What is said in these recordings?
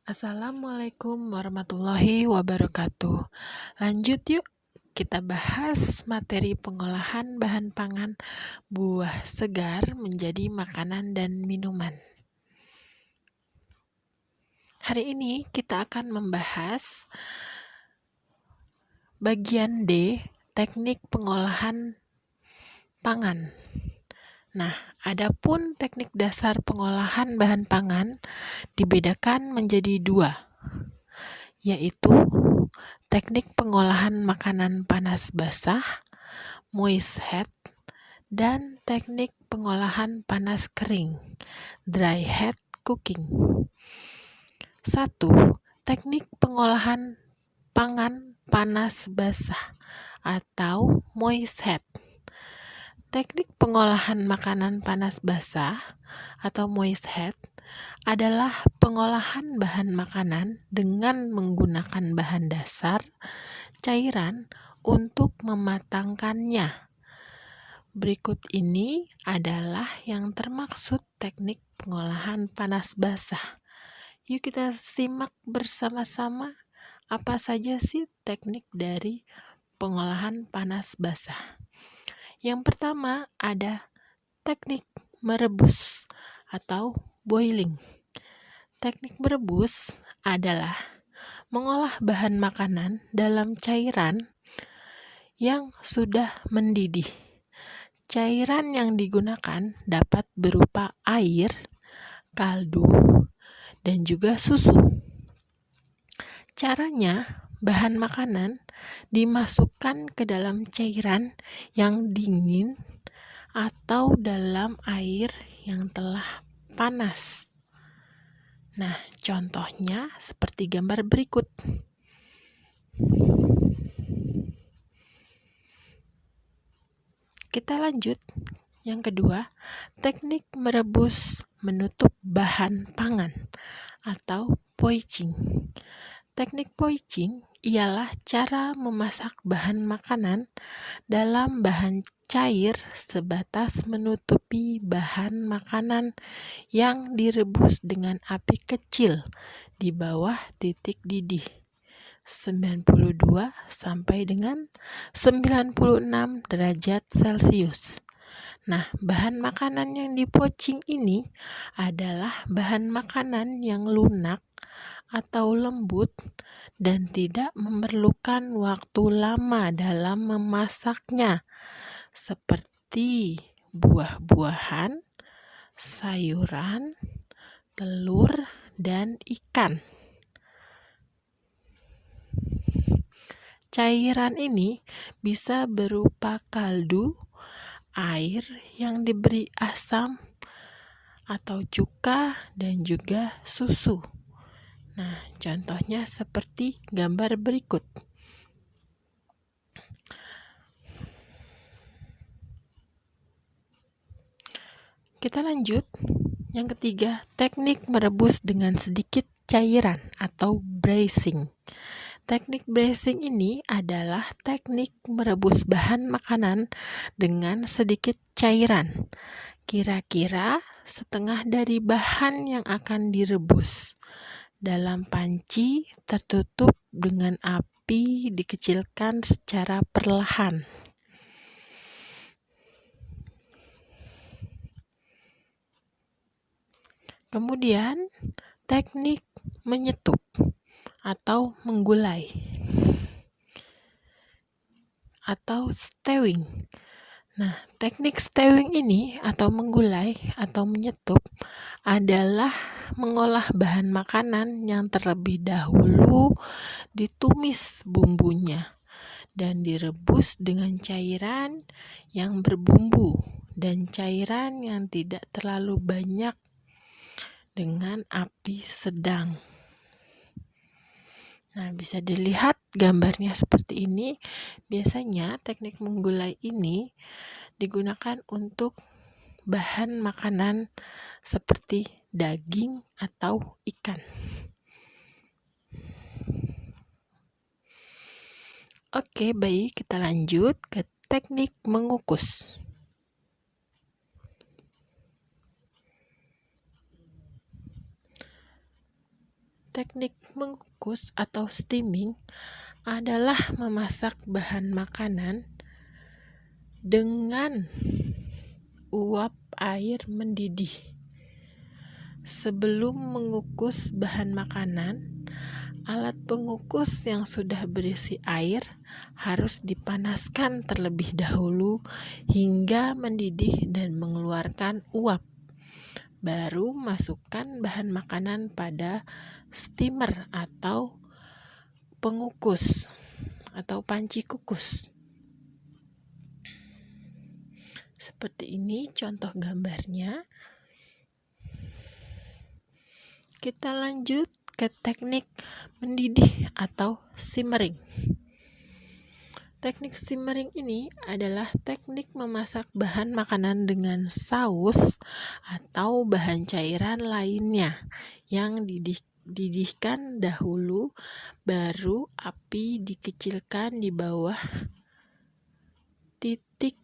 Assalamualaikum warahmatullahi wabarakatuh. Lanjut yuk, kita bahas materi pengolahan bahan pangan buah segar menjadi makanan dan minuman. Hari ini kita akan membahas bagian D, teknik pengolahan pangan. Nah, adapun teknik dasar pengolahan bahan pangan dibedakan menjadi dua, yaitu teknik pengolahan makanan panas basah, moist head, dan teknik pengolahan panas kering, dry head cooking. 1. Teknik pengolahan pangan panas basah atau moist head. Teknik pengolahan makanan panas basah atau moist head adalah pengolahan bahan makanan dengan menggunakan bahan dasar cairan untuk mematangkannya. Berikut ini adalah yang termaksud teknik pengolahan panas basah. Yuk kita simak bersama-sama apa saja sih teknik dari pengolahan panas basah. Yang pertama ada teknik merebus atau boiling. Teknik merebus adalah mengolah bahan makanan dalam cairan yang sudah mendidih. Cairan yang digunakan dapat berupa air, kaldu, dan juga susu. Caranya, bahan makanan dimasukkan ke dalam cairan yang dingin atau dalam air yang telah panas. Nah, contohnya seperti gambar berikut. Kita lanjut. Yang kedua, teknik merebus menutup bahan pangan atau poaching. Teknik poaching ialah cara memasak bahan makanan dalam bahan cair sebatas menutupi bahan makanan yang direbus dengan api kecil di bawah titik didih 92 sampai dengan 96 derajat Celcius. Nah, bahan makanan yang dipoaching ini adalah bahan makanan yang lunak atau lembut dan tidak memerlukan waktu lama dalam memasaknya, seperti buah-buahan, sayuran, telur, dan ikan. Cairan ini bisa berupa kaldu, air yang diberi asam atau cuka, dan juga susu. Nah, contohnya seperti gambar berikut. Kita lanjut. Yang ketiga, teknik merebus dengan sedikit cairan atau braising. Teknik braising ini adalah teknik merebus bahan makanan dengan sedikit cairan, kira-kira setengah dari bahan yang akan direbus, dalam panci tertutup dengan api dikecilkan secara perlahan. Kemudian, teknik menyetup atau menggulai atau stewing. Nah, teknik stewing ini atau menggulai atau menyetup adalah mengolah bahan makanan yang terlebih dahulu ditumis bumbunya dan direbus dengan cairan yang berbumbu dan cairan yang tidak terlalu banyak dengan api sedang. Nah, bisa dilihat gambarnya seperti ini. Biasanya teknik menggulai ini digunakan untuk bahan makanan seperti daging atau ikan. Oke, baik, kita lanjut ke teknik mengukus. Teknik mengukus atau steaming adalah memasak bahan makanan dengan uap air mendidih. Sebelum mengukus bahan makanan, alat pengukus yang sudah berisi air harus dipanaskan terlebih dahulu hingga mendidih dan mengeluarkan uap. Baru masukkan bahan makanan pada steamer atau pengukus atau panci kukus. Seperti ini contoh gambarnya. Kita lanjut ke teknik mendidih atau simmering. Teknik simmering ini adalah teknik memasak bahan makanan dengan saus atau bahan cairan lainnya yang dididihkan dahulu, baru api dikecilkan di bawah titik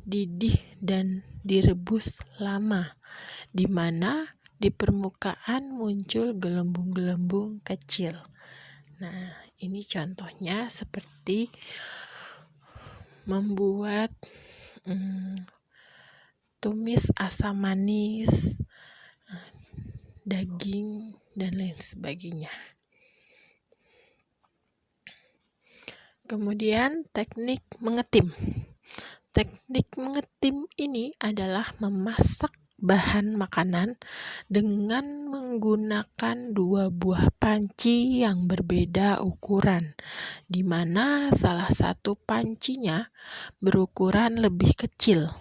didih dan direbus lama, di mana di permukaan muncul gelembung-gelembung kecil. Nah, ini contohnya seperti membuat tumis asam manis, daging, dan lain sebagainya. Kemudian teknik mengetim. Teknik mengetim ini adalah memasak bahan makanan dengan menggunakan 2 buah panci yang berbeda ukuran, di mana salah satu pancinya berukuran lebih kecil.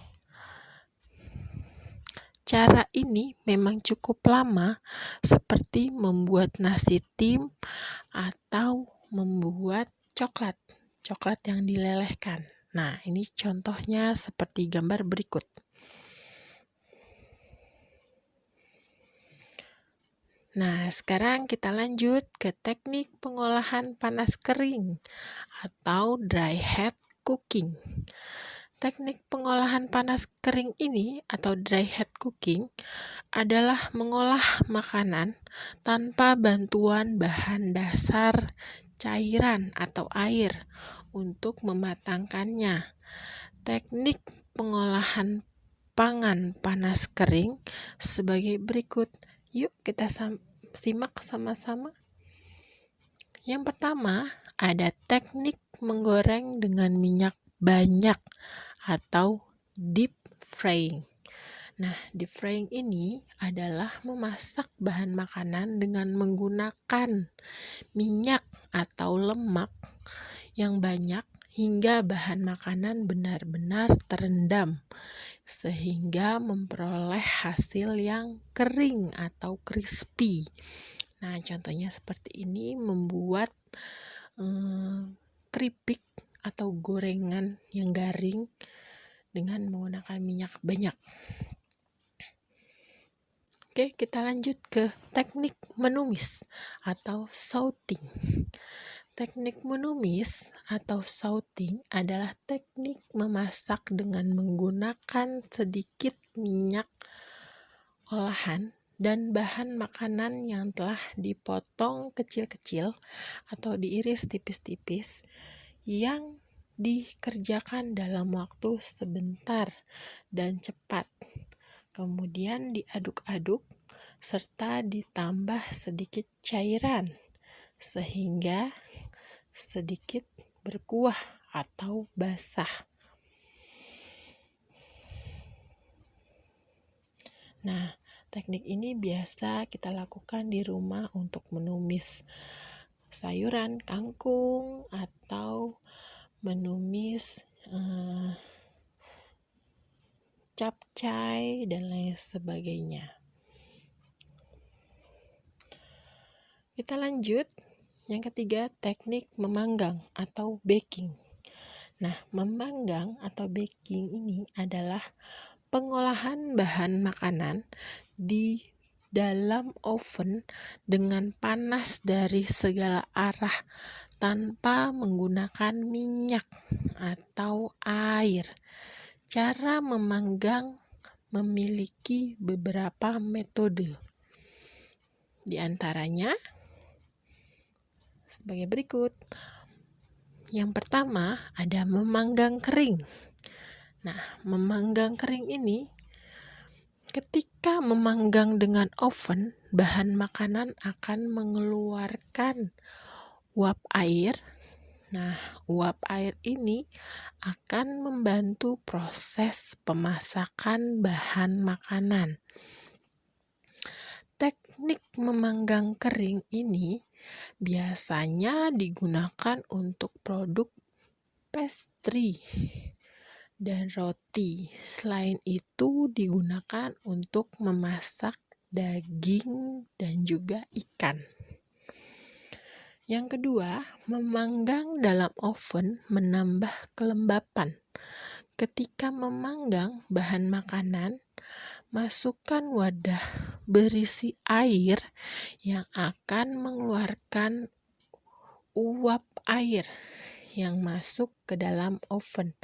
Cara ini memang cukup lama, seperti membuat nasi tim atau membuat coklat yang dilelehkan. Nah, ini contohnya seperti gambar berikut. Nah, sekarang kita lanjut ke teknik pengolahan panas kering atau dry heat cooking. Teknik pengolahan panas kering ini atau dry heat cooking adalah mengolah makanan tanpa bantuan bahan dasar cairan atau air untuk mematangkannya. Teknik pengolahan pangan panas kering sebagai berikut. Yuk kita simak sama-sama. Yang pertama, ada teknik menggoreng dengan minyak banyak atau deep frying. Nah, deep frying ini adalah memasak bahan makanan dengan menggunakan minyak atau lemak yang banyak hingga bahan makanan benar-benar terendam, sehingga memperoleh hasil yang kering atau crispy. Nah, contohnya seperti ini, membuat keripik atau gorengan yang garing dengan menggunakan minyak banyak. Oke, kita lanjut ke teknik menumis atau sauting. Teknik menumis atau sauting adalah teknik memasak dengan menggunakan sedikit minyak olahan dan bahan makanan yang telah dipotong kecil-kecil atau diiris tipis-tipis yang dikerjakan dalam waktu sebentar dan cepat. Kemudian diaduk-aduk serta ditambah sedikit cairan sehingga sedikit berkuah atau basah. Nah, teknik ini biasa kita lakukan di rumah untuk menumis sayuran, kangkung, atau menumis capcay dan lain sebagainya. Kita lanjut. Yang ketiga, teknik memanggang atau baking. Nah, memanggang atau baking ini adalah pengolahan bahan makanan di dalam oven dengan panas dari segala arah tanpa menggunakan minyak atau air. Cara memanggang memiliki beberapa metode. Di antaranya, sebagai berikut. Yang pertama ada memanggang kering. Nah, memanggang kering ini ketika memanggang dengan oven, bahan makanan akan mengeluarkan uap air. Nah, uap air ini akan membantu proses pemasakan bahan makanan. Teknik memanggang kering ini biasanya digunakan untuk produk pastry dan roti. Selain itu digunakan untuk memasak daging dan juga ikan. Yang kedua, memanggang dalam oven menambah kelembapan. Ketika memanggang bahan makanan, masukkan wadah berisi air yang akan mengeluarkan uap air yang masuk ke dalam oven.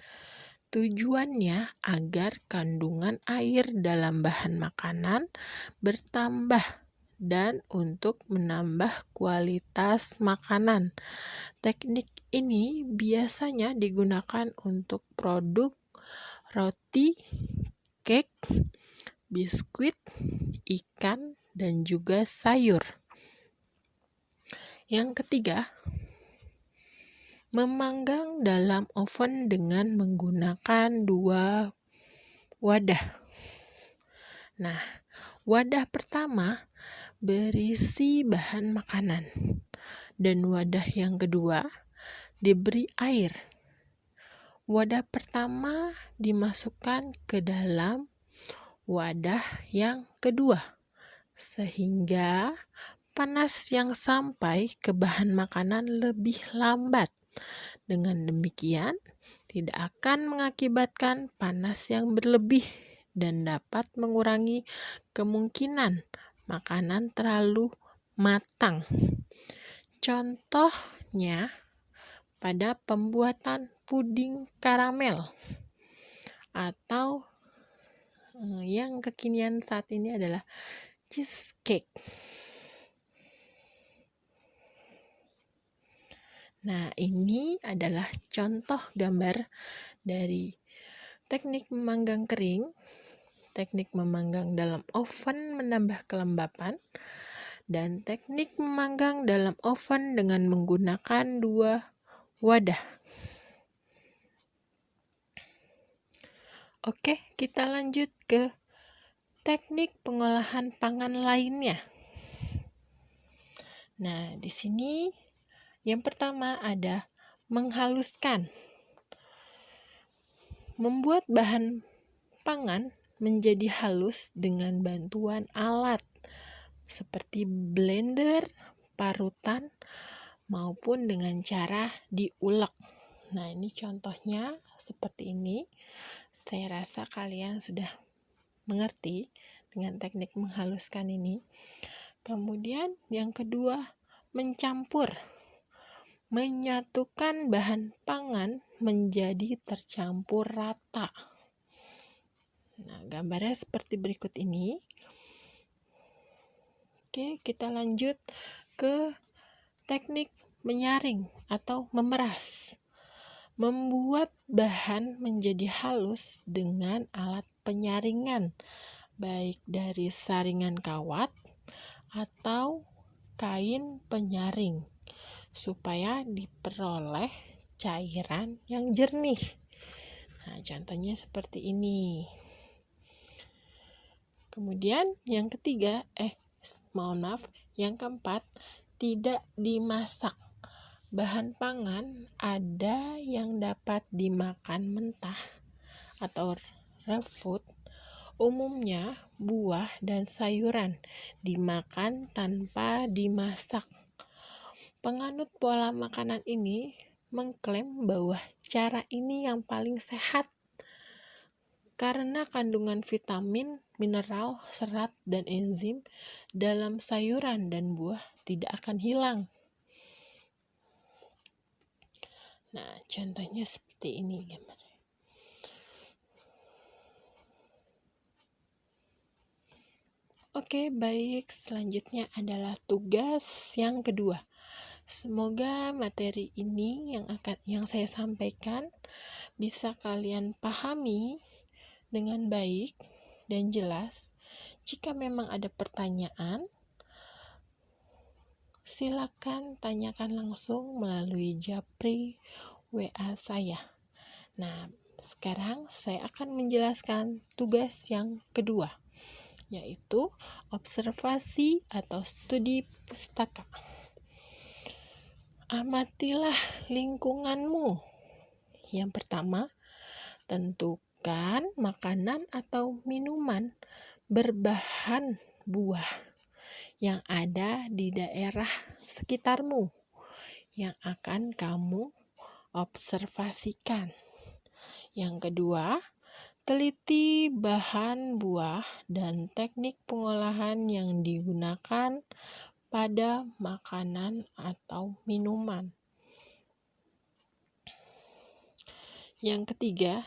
Tujuannya agar kandungan air dalam bahan makanan bertambah dan untuk menambah kualitas makanan. Teknik ini biasanya digunakan untuk produk roti, cake, biskuit, ikan, dan juga sayur. Yang ketiga, memanggang dalam oven dengan menggunakan 2 wadah. Nah, wadah pertama berisi bahan makanan dan wadah yang kedua diberi air. Wadah pertama dimasukkan ke dalam wadah yang kedua sehingga panas yang sampai ke bahan makanan lebih lambat. Dengan demikian, tidak akan mengakibatkan panas yang berlebih dan dapat mengurangi kemungkinan makanan terlalu matang. Contohnya pada pembuatan puding karamel atau yang kekinian saat ini adalah cheesecake. Nah, ini adalah contoh gambar dari teknik memanggang kering, teknik memanggang dalam oven menambah kelembapan, dan teknik memanggang dalam oven dengan menggunakan 2 wadah. Oke, kita lanjut ke teknik pengolahan pangan lainnya. Nah, di sini yang pertama ada menghaluskan. Membuat bahan pangan menjadi halus dengan bantuan alat seperti blender, parutan, maupun dengan cara diulek. Nah, ini contohnya seperti ini. Saya rasa kalian sudah mengerti dengan teknik menghaluskan ini. Kemudian yang kedua, mencampur. Menyatukan bahan pangan menjadi tercampur rata. Nah, gambarnya seperti berikut ini. Oke, kita lanjut ke teknik menyaring atau memeras. Membuat bahan menjadi halus dengan alat penyaringan, baik dari saringan kawat atau kain penyaring, supaya diperoleh cairan yang jernih. Nah, contohnya seperti ini. Kemudian yang ketiga, yang keempat, tidak dimasak. Bahan pangan ada yang dapat dimakan mentah atau raw food. Umumnya buah dan sayuran dimakan tanpa dimasak. Penganut pola makanan ini mengklaim bahwa cara ini yang paling sehat karena kandungan vitamin, mineral, serat, dan enzim dalam sayuran dan buah tidak akan hilang. Nah, contohnya seperti ini gambarnya. Oke, baik. Selanjutnya adalah tugas yang kedua. Semoga materi ini yang saya sampaikan bisa kalian pahami dengan baik dan jelas. Jika memang ada pertanyaan, silakan tanyakan langsung melalui japri WA saya. Nah, sekarang saya akan menjelaskan tugas yang kedua, yaitu observasi atau studi pustaka. Amatilah lingkunganmu. Yang pertama, tentukan makanan atau minuman berbahan buah yang ada di daerah sekitarmu yang akan kamu observasikan. Yang kedua, teliti bahan buah dan teknik pengolahan yang digunakan pada makanan atau minuman. Yang ketiga,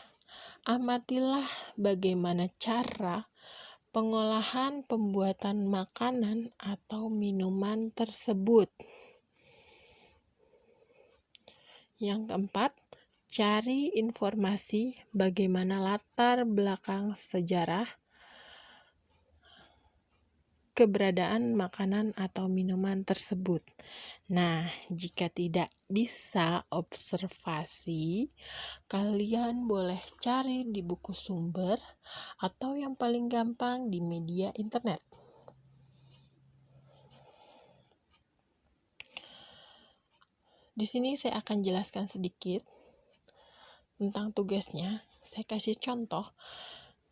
amatilah bagaimana cara pengolahan pembuatan makanan atau minuman tersebut. Yang keempat, cari informasi bagaimana latar belakang sejarah keberadaan makanan atau minuman tersebut. Nah, jika tidak bisa observasi, kalian boleh cari di buku sumber atau yang paling gampang di media internet. Di sini saya akan jelaskan sedikit tentang tugasnya. Saya kasih contoh.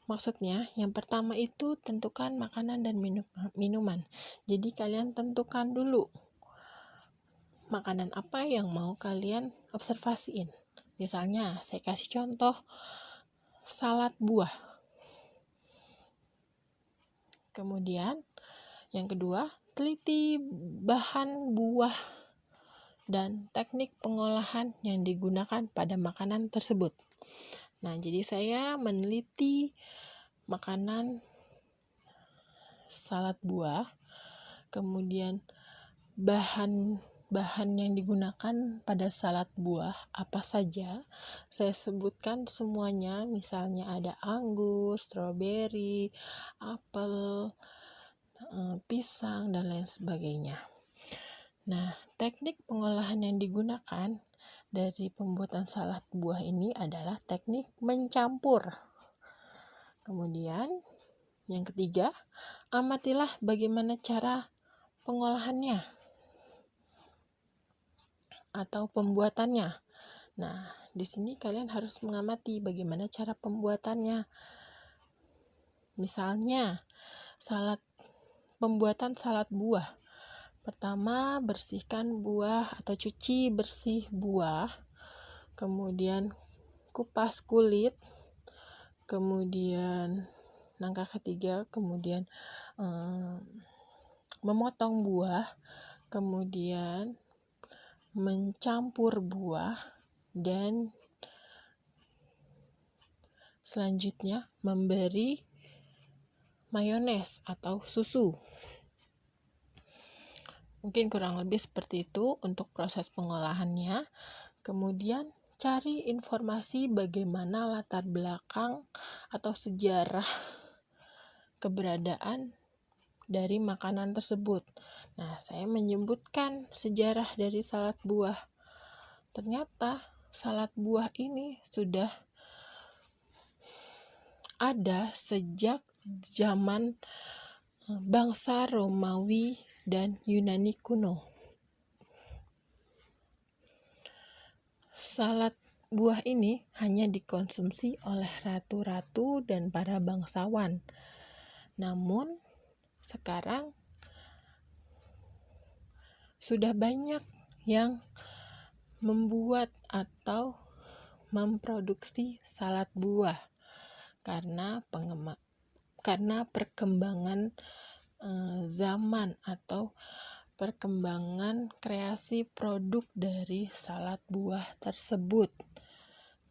Maksudnya, yang pertama itu tentukan makanan dan minuman. Jadi kalian tentukan dulu makanan apa yang mau kalian observasiin. Misalnya, saya kasih contoh salad buah. Kemudian, yang kedua, teliti bahan buah dan teknik pengolahan yang digunakan pada makanan tersebut. Nah, jadi saya meneliti makanan salad buah, kemudian bahan yang digunakan pada salad buah apa saja. Saya sebutkan semuanya, misalnya ada anggur, stroberi, apel, pisang, dan lain sebagainya. Nah, teknik pengolahan yang digunakan dari pembuatan salad buah ini adalah teknik mencampur. Kemudian, yang ketiga, amatilah bagaimana cara pengolahannya atau pembuatannya. Nah, di sini kalian harus mengamati bagaimana cara pembuatannya. Misalnya, pembuatan salad buah. Pertama, bersihkan buah atau cuci bersih buah. Kemudian kupas kulit. Kemudian langkah ketiga, kemudian memotong buah. Kemudian mencampur buah, dan selanjutnya memberi mayones atau susu. Mungkin kurang lebih seperti itu untuk proses pengolahannya. Kemudian cari informasi bagaimana latar belakang atau sejarah keberadaan dari makanan tersebut. Nah, saya menyebutkan sejarah dari salad buah. Ternyata salad buah ini sudah ada sejak zaman bangsa Romawi dan Yunani kuno. Salad buah ini hanya dikonsumsi oleh ratu-ratu dan para bangsawan. Namun, sekarang sudah banyak yang membuat atau memproduksi salad buah karena perkembangan zaman atau perkembangan kreasi produk dari salad buah tersebut.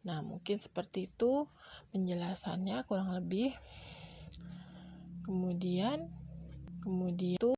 Nah, mungkin seperti itu penjelasannya kurang lebih. Kemudian itu